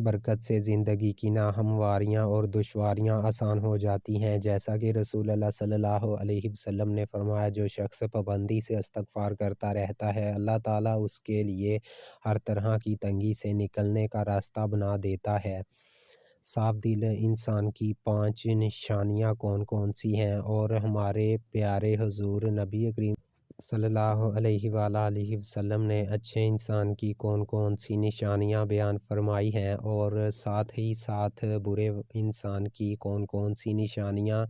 برکت سے زندگی کی ناہمواریاں اور دشواریاں آسان ہو جاتی ہیں، جیسا کہ رسول اللہ صلی اللہ علیہ وسلم نے فرمایا، جو شخص پابندی سے استغفار کرتا رہتا ہے، اللہ تعالیٰ اس کے لیے ہر طرح کی تنگی سے نکلنے کا راستہ بنا دیتا ہے۔ صاف دل انسان کی 5 نشانیاں کون کون سی ہیں، اور ہمارے پیارے حضور نبی کریم صلی اللہ علیہ وآلہ وسلم نے اچھے انسان کی کون کون سی نشانیاں بیان فرمائی ہیں، اور ساتھ ہی ساتھ برے انسان کی کون کون سی نشانیاں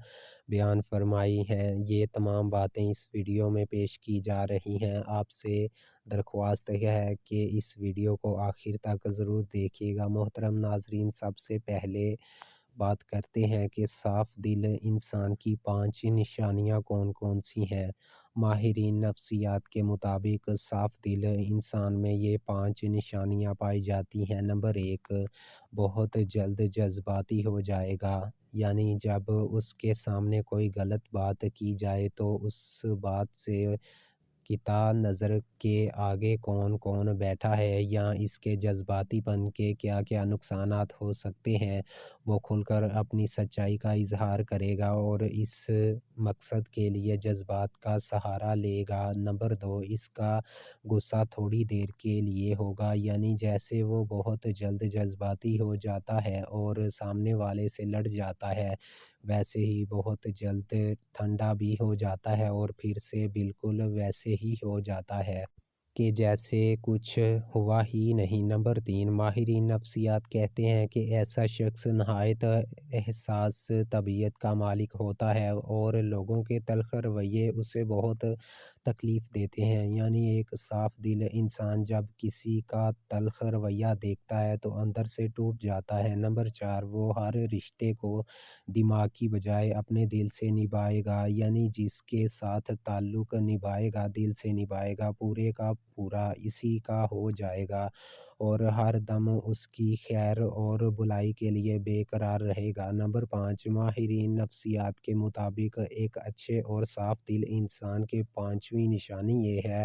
بیان فرمائی ہیں، یہ تمام باتیں اس ویڈیو میں پیش کی جا رہی ہیں۔ آپ سے درخواست ہے کہ اس ویڈیو کو آخر تک ضرور دیکھیے گا۔ محترم ناظرین، سب سے پہلے بات کرتے ہیں کہ صاف دل انسان کی 5 نشانیاں کون کون سی ہیں۔ ماہرین نفسیات کے مطابق صاف دل انسان میں یہ 5 نشانیاں پائی جاتی ہیں۔ نمبر 1، بہت جلد جذباتی ہو جائے گا، یعنی جب اس کے سامنے کوئی غلط بات کی جائے تو اس بات سے قطع نظر کے آگے کون کون بیٹھا ہے یا اس کے جذباتی پن کے کیا کیا نقصانات ہو سکتے ہیں، وہ کھل کر اپنی سچائی کا اظہار کرے گا اور اس مقصد کے لیے جذبات کا سہارا لے گا۔ نمبر 2، اس کا غصہ تھوڑی دیر کے لیے ہوگا، یعنی جیسے وہ بہت جلد جذباتی ہو جاتا ہے اور سامنے والے سے لڑ جاتا ہے، ویسے ہی بہت جلد ٹھنڈا بھی ہو جاتا ہے اور پھر سے بالکل ویسے ہی ہو جاتا ہے کہ جیسے کچھ ہوا ہی نہیں۔ نمبر 3، ماہرین نفسیات کہتے ہیں کہ ایسا شخص نہایت حساس طبیعت کا مالک ہوتا ہے اور لوگوں کے تلخ رویے اسے بہت تکلیف دیتے ہیں، یعنی ایک صاف دل انسان جب کسی کا تلخ رویہ دیکھتا ہے تو اندر سے ٹوٹ جاتا ہے۔ نمبر 4، وہ ہر رشتے کو دماغ کی بجائے اپنے دل سے نبھائے گا، یعنی جس کے ساتھ تعلق نبھائے گا، دل سے نبھائے گا، پورے کا پورا اسی کا ہو جائے گا اور ہر دم اس کی خیر اور بھلائی کے لیے بے قرار رہے گا۔ نمبر 5، ماہرین نفسیات کے مطابق ایک اچھے اور صاف دل انسان کے 5ویں نشانی یہ ہے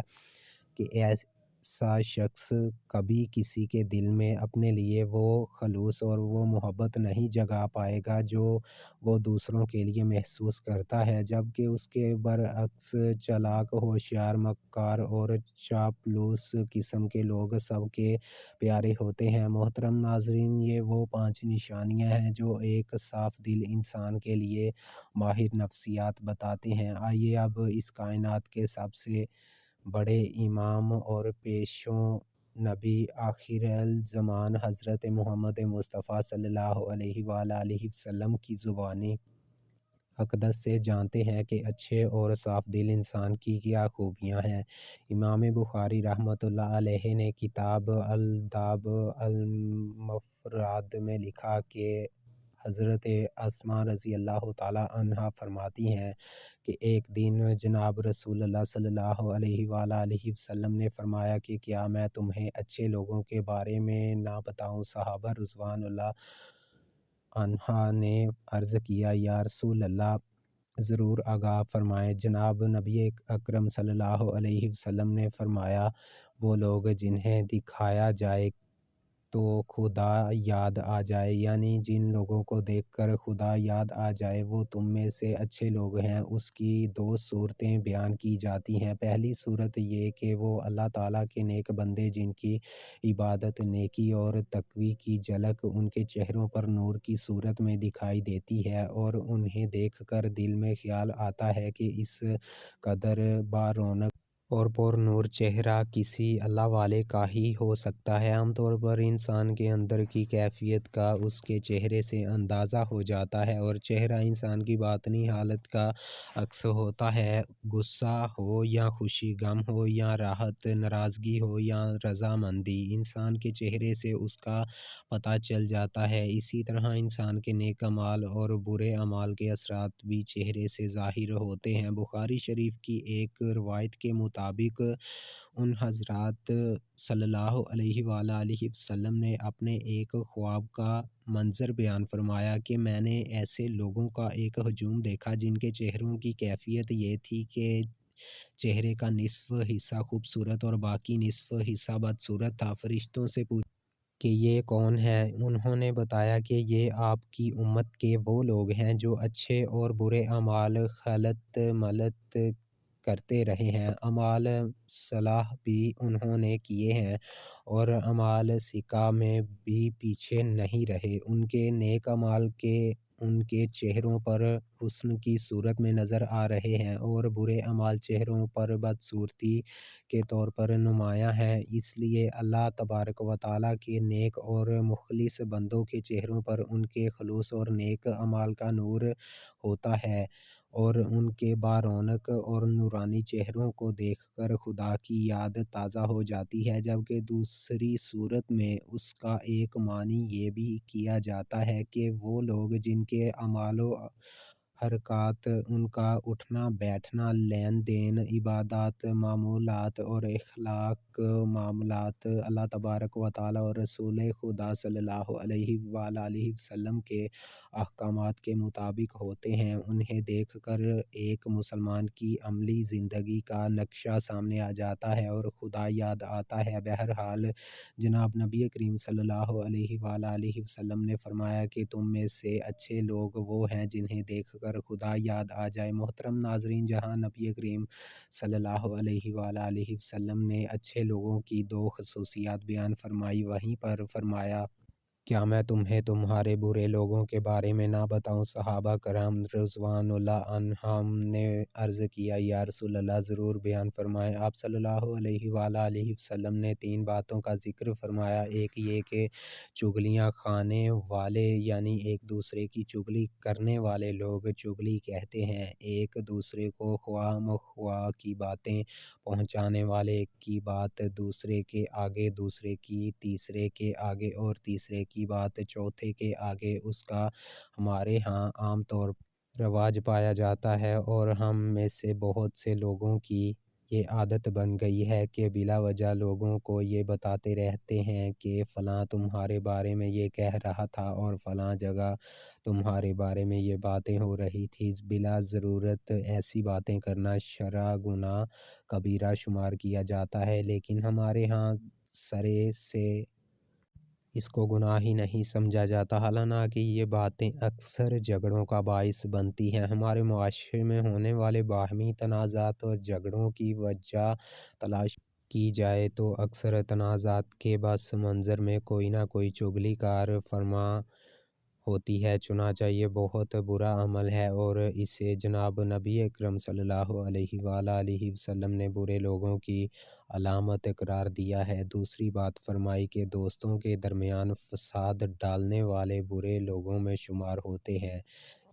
کہ ایسا شخص کبھی کسی کے دل میں اپنے لیے وہ خلوص اور وہ محبت نہیں جگا پائے گا جو وہ دوسروں کے لیے محسوس کرتا ہے، جبکہ اس کے برعکس چالاک، ہوشیار، مکار اور چاپلوس قسم کے لوگ سب کے پیارے ہوتے ہیں۔ محترم ناظرین، یہ وہ 5 نشانیاں ہیں جو ایک صاف دل انسان کے لیے ماہر نفسیات بتاتے ہیں۔ آئیے اب اس کائنات کے سب سے بڑے امام اور پیشوا نبی آخر الزمان حضرت محمد مصطفیٰ صلی اللہ علیہ وآلہ وسلم کی زبانی اقدس سے جانتے ہیں کہ اچھے اور صاف دل انسان کی کیا خوبیاں ہیں۔ امام بخاری رحمۃ اللہ علیہ نے کتاب الادب المفرد میں لکھا کہ حضرت اسماء رضی اللہ تعالیٰ عنہا فرماتی ہیں کہ ایک دن جناب رسول اللہ صلی اللہ علیہ وآلہ وسلم نے فرمایا کہ کیا میں تمہیں اچھے لوگوں کے بارے میں نہ بتاؤں؟ صحابہ رضوان اللہ عنہا نے عرض کیا، یا رسول اللہ، ضرور آگاہ فرمائیں۔ جناب نبی اکرم صلی اللہ علیہ وسلم نے فرمایا، وہ لوگ جنہیں دکھایا جائے تو خدا یاد آ جائے، یعنی جن لوگوں کو دیکھ کر خدا یاد آ جائے وہ تم میں سے اچھے لوگ ہیں۔ اس کی 2 صورتیں بیان کی جاتی ہیں۔ پہلی صورت یہ کہ وہ اللہ تعالیٰ کے نیک بندے جن کی عبادت، نیکی اور تقوی کی جھلک ان کے چہروں پر نور کی صورت میں دکھائی دیتی ہے اور انہیں دیکھ کر دل میں خیال آتا ہے کہ اس قدر بارونق اور پر نور چہرہ کسی اللہ والے کا ہی ہو سکتا ہے۔ عام طور پر انسان کے اندر کی کیفیت کا اس کے چہرے سے اندازہ ہو جاتا ہے اور چہرہ انسان کی باطنی حالت کا عکس ہوتا ہے۔ غصہ ہو یا خوشی، غم ہو یا راحت، ناراضگی ہو یا رضامندی، انسان کے چہرے سے اس کا پتہ چل جاتا ہے۔ اسی طرح انسان کے نیک اعمال اور برے اعمال کے اثرات بھی چہرے سے ظاہر ہوتے ہیں۔ بخاری شریف کی ایک روایت کے مطابق ان حضرات صلی اللہ علیہ وآلہ وسلم نے اپنے ایک خواب کا منظر بیان فرمایا کہ میں نے ایسے لوگوں کا ایک ہجوم دیکھا جن کے چہروں کی کیفیت یہ تھی کہ چہرے کا نصف حصہ خوبصورت اور باقی نصف حصہ بدصورت تھا۔ فرشتوں سے کہ یہ کون ہیں؟ انہوں نے بتایا کہ یہ آپ کی امت کے وہ لوگ ہیں جو اچھے اور برے اعمال خلط ملط کرتے رہے ہیں۔ اعمال صالح بھی انہوں نے کیے ہیں اور اعمال سیئہ میں بھی پیچھے نہیں رہے۔ ان کے نیک اعمال کے ان کے چہروں پر حسن کی صورت میں نظر آ رہے ہیں اور برے اعمال چہروں پر بدصورتی کے طور پر نمایاں ہیں۔ اس لیے اللہ تبارک و تعالیٰ کے نیک اور مخلص بندوں کے چہروں پر ان کے خلوص اور نیک اعمال کا نور ہوتا ہے اور ان کے بارونق اور نورانی چہروں کو دیکھ کر خدا کی یاد تازہ ہو جاتی ہے، جبکہ دوسری صورت میں اس کا ایک معنی یہ بھی کیا جاتا ہے کہ وہ لوگ جن کے اعمال و حرکات، ان کا اٹھنا بیٹھنا، لین دین، عبادات، معمولات اور اخلاق معاملات اللہ تبارک و تعالیٰ اور رسول خدا صلی اللہ علیہ وآلہ وسلم کے احکامات کے مطابق ہوتے ہیں، انہیں دیکھ کر ایک مسلمان کی عملی زندگی کا نقشہ سامنے آ جاتا ہے اور خدا یاد آتا ہے۔ بہرحال جناب نبی کریم صلی اللہ علیہ وآلہ وسلم نے فرمایا کہ تم میں سے اچھے لوگ وہ ہیں جنہیں دیکھ کر خدا یاد آ جائے۔ محترم ناظرین، جہاں نبی کریم صلی اللہ علیہ وآلہ وسلم نے اچھے لوگوں کی دو خصوصیات بیان فرمائی، وہیں پر فرمایا، کیا میں تمہیں تمہارے برے لوگوں کے بارے میں نہ بتاؤں؟ صحابہ کرام رضوان اللہ عنہم نے عرض کیا، یا رسول اللہ، ضرور بیان فرمائیں۔ آپ صلی اللہ علیہ وآلہ وسلم نے تین باتوں کا ذکر فرمایا۔ ایک یہ کہ چغلیاں کھانے والے یعنی ایک دوسرے کی چغلی کرنے والے لوگ چغلی کہتے ہیں، ایک دوسرے کو خواہ مخواہ کی باتیں پہنچانے والے کی بات دوسرے کے آگے، دوسرے کی تیسرے کے آگے اور تیسرے کی بات چوتھے کے آگے، اس کا ہمارے ہاں عام طور پر رواج پایا جاتا ہے اور ہم میں سے بہت سے لوگوں کی یہ عادت بن گئی ہے کہ بلا وجہ لوگوں کو یہ بتاتے رہتے ہیں کہ فلاں تمہارے بارے میں یہ کہہ رہا تھا اور فلاں جگہ تمہارے بارے میں یہ باتیں ہو رہی تھی۔ بلا ضرورت ایسی باتیں کرنا شرع گناہ کبیرہ شمار کیا جاتا ہے، لیکن ہمارے ہاں سرے سے اس کو گناہ ہی نہیں سمجھا جاتا، حالانکہ یہ باتیں اکثر جھگڑوں کا باعث بنتی ہیں۔ ہمارے معاشرے میں ہونے والے باہمی تنازعات اور جھگڑوں کی وجہ تلاش کی جائے تو اکثر تنازعات کے پس منظر میں کوئی نہ کوئی چغلی کار فرما ہوتی ہے، چنانچہ یہ بہت برا عمل ہے اور اسے جناب نبی اکرم صلی اللہ علیہ وآلہ وسلم نے برے لوگوں کی علامت قرار دیا ہے۔ دوسری بات فرمائی کہ دوستوں کے درمیان فساد ڈالنے والے برے لوگوں میں شمار ہوتے ہیں۔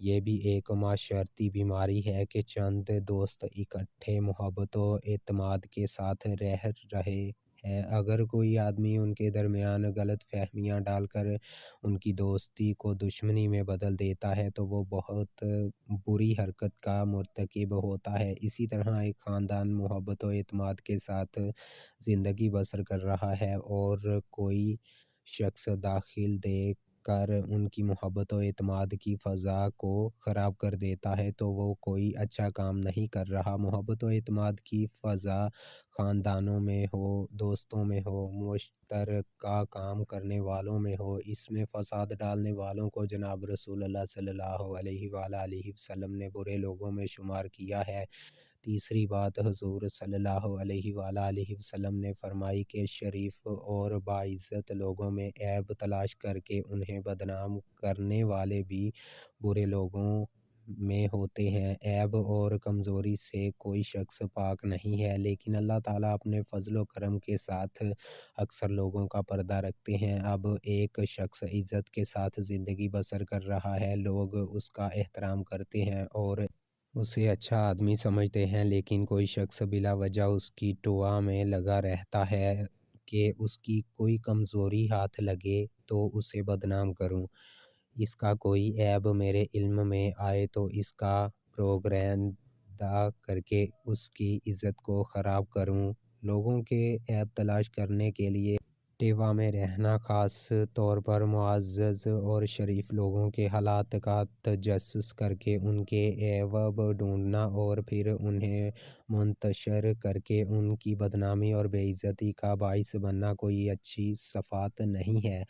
یہ بھی ایک معاشرتی بیماری ہے کہ چند دوست اکٹھے محبت و اعتماد کے ساتھ رہ رہے ہیں، اگر کوئی آدمی ان کے درمیان غلط فہمیاں ڈال کر ان کی دوستی کو دشمنی میں بدل دیتا ہے تو وہ بہت بری حرکت کا مرتکب ہوتا ہے۔ اسی طرح ایک خاندان محبت و اعتماد کے ساتھ زندگی بسر کر رہا ہے اور کوئی شخص دخل دے کر ان کی محبت و اعتماد کی فضا کو خراب کر دیتا ہے تو وہ کوئی اچھا کام نہیں کر رہا۔ محبت و اعتماد کی فضا خاندانوں میں ہو، دوستوں میں ہو، مشترکہ کام کرنے والوں میں ہو، اس میں فساد ڈالنے والوں کو جناب رسول اللہ صلی اللہ علیہ وآلہ وسلم نے برے لوگوں میں شمار کیا ہے۔ تیسری بات حضور صلی اللہ علیہ وآلہ وسلم نے فرمائی کہ شریف اور باعزت لوگوں میں عیب تلاش کر کے انہیں بدنام کرنے والے بھی برے لوگوں میں ہوتے ہیں۔ عیب اور کمزوری سے کوئی شخص پاک نہیں ہے، لیکن اللہ تعالیٰ اپنے فضل و کرم کے ساتھ اکثر لوگوں کا پردہ رکھتے ہیں۔ اب ایک شخص عزت کے ساتھ زندگی بسر کر رہا ہے، لوگ اس کا احترام کرتے ہیں اور اسے اچھا آدمی سمجھتے ہیں، لیکن کوئی شخص بلا وجہ اس کی ٹوئا میں لگا رہتا ہے کہ اس کی کوئی کمزوری ہاتھ لگے تو اسے بدنام کروں، اس کا کوئی عیب میرے علم میں آئے تو اس کا پروپیگنڈا کر کے اس کی عزت کو خراب کروں۔ لوگوں کے عیب تلاش کرنے کے لیے ٹیوا میں رہنا، خاص طور پر معزز اور شریف لوگوں کے حالات کا تجسس کر کے ان کے عیوب ڈھونڈنا اور پھر انہیں منتشر کر کے ان کی بدنامی اور بے عزتی کا باعث بننا کوئی اچھی صفات نہیں ہے۔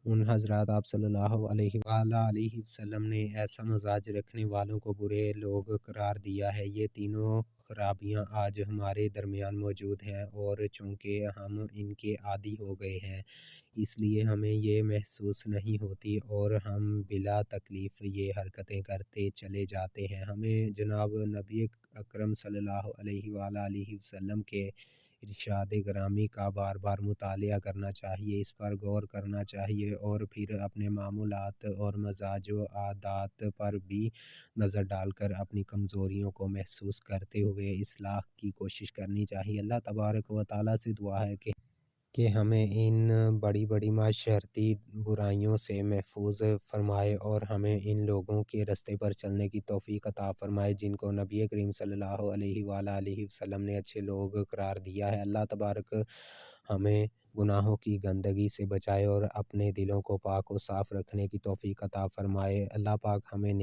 ان حضرات آپ صلی اللہ علیہ وآلہ علیہ وسلم نے ایسا مزاج رکھنے والوں کو برے لوگ قرار دیا ہے۔ یہ تینوں خرابیاں آج ہمارے درمیان موجود ہیں اور چونکہ ہم ان کے عادی ہو گئے ہیں، اس لیے ہمیں یہ محسوس نہیں ہوتی اور ہم بلا تکلیف یہ حرکتیں کرتے چلے جاتے ہیں۔ ہمیں جناب نبی اکرم صلی اللہ علیہ وآلہ علیہ وسلم کے ارشاد گرامی کا بار بار مطالعہ کرنا چاہیے، اس پر غور کرنا چاہیے اور پھر اپنے معمولات اور مزاج و عادات پر بھی نظر ڈال کر اپنی کمزوریوں کو محسوس کرتے ہوئے اصلاح کی کوشش کرنی چاہیے۔ اللہ تبارک و تعالیٰ سے دعا ہے کہ ہمیں ان بڑی بڑی معاشرتی برائیوں سے محفوظ فرمائے اور ہمیں ان لوگوں کے رستے پر چلنے کی توفیق عطا فرمائے جن کو نبی کریم صلی اللہ علیہ وآلہ علیہ وسلم نے اچھے لوگ قرار دیا ہے۔ اللہ تبارک ہمیں گناہوں کی گندگی سے بچائے اور اپنے دلوں کو پاک و صاف رکھنے کی توفیق عطا فرمائے۔ اللہ پاک ہمیں